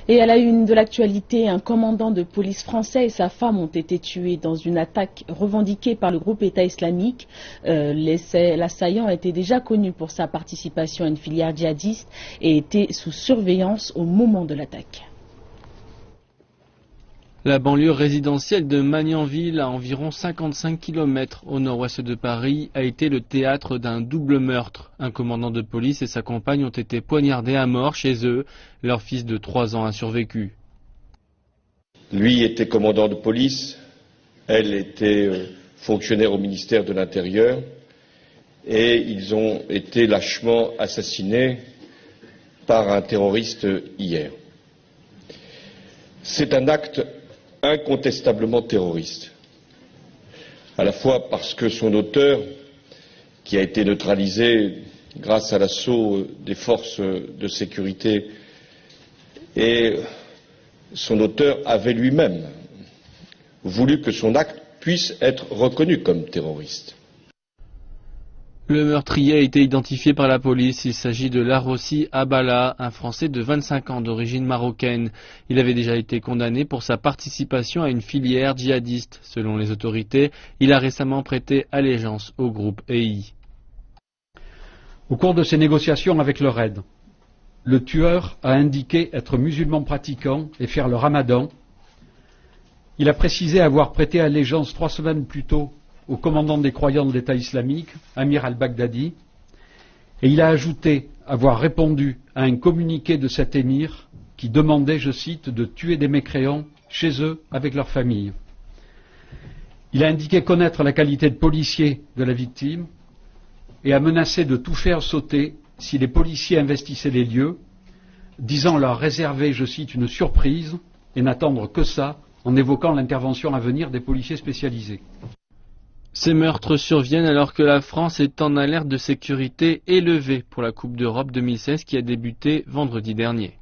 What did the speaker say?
Et à la une de l'actualité, un commandant de police français et sa femme ont été tués dans une attaque revendiquée par le groupe État islamique. L'assaillant était déjà connu pour sa participation à une filière djihadiste et était sous surveillance au moment de l'attaque. La banlieue résidentielle de Magnanville, à environ 55 km au nord-ouest de Paris, a été le théâtre d'un double meurtre. Un commandant de police et sa compagne ont été poignardés à mort chez eux. Leur fils de 3 ans a survécu. Lui était commandant de police, elle était fonctionnaire au ministère de l'Intérieur et ils ont été lâchement assassinés par un terroriste hier. C'est un acte incontestablement terroriste, à la fois parce que son auteur, qui a été neutralisé grâce à l'assaut des forces de sécurité, et son auteur avait lui-même voulu que son acte puisse être reconnu comme terroriste. Le meurtrier a été identifié par la police. Il s'agit de Larossi Abala, un Français de 25 ans d'origine marocaine. Il avait déjà été condamné pour sa participation à une filière djihadiste. Selon les autorités, il a récemment prêté allégeance au groupe EI. Au cours de ses négociations avec le RAID, le tueur a indiqué être musulman pratiquant et faire le ramadan. Il a précisé avoir prêté allégeance 3 semaines plus tôt au commandant des croyants de l'État islamique, Amir al-Baghdadi, et il a ajouté avoir répondu à un communiqué de cet émir qui demandait, je cite, de tuer des mécréants chez eux avec leur famille. Il a indiqué connaître la qualité de policier de la victime et a menacé de tout faire sauter si les policiers investissaient les lieux, disant leur réserver, je cite, une surprise et n'attendre que ça en évoquant l'intervention à venir des policiers spécialisés. Ces meurtres surviennent alors que la France est en alerte de sécurité élevée pour la Coupe d'Europe 2016 qui a débuté vendredi dernier.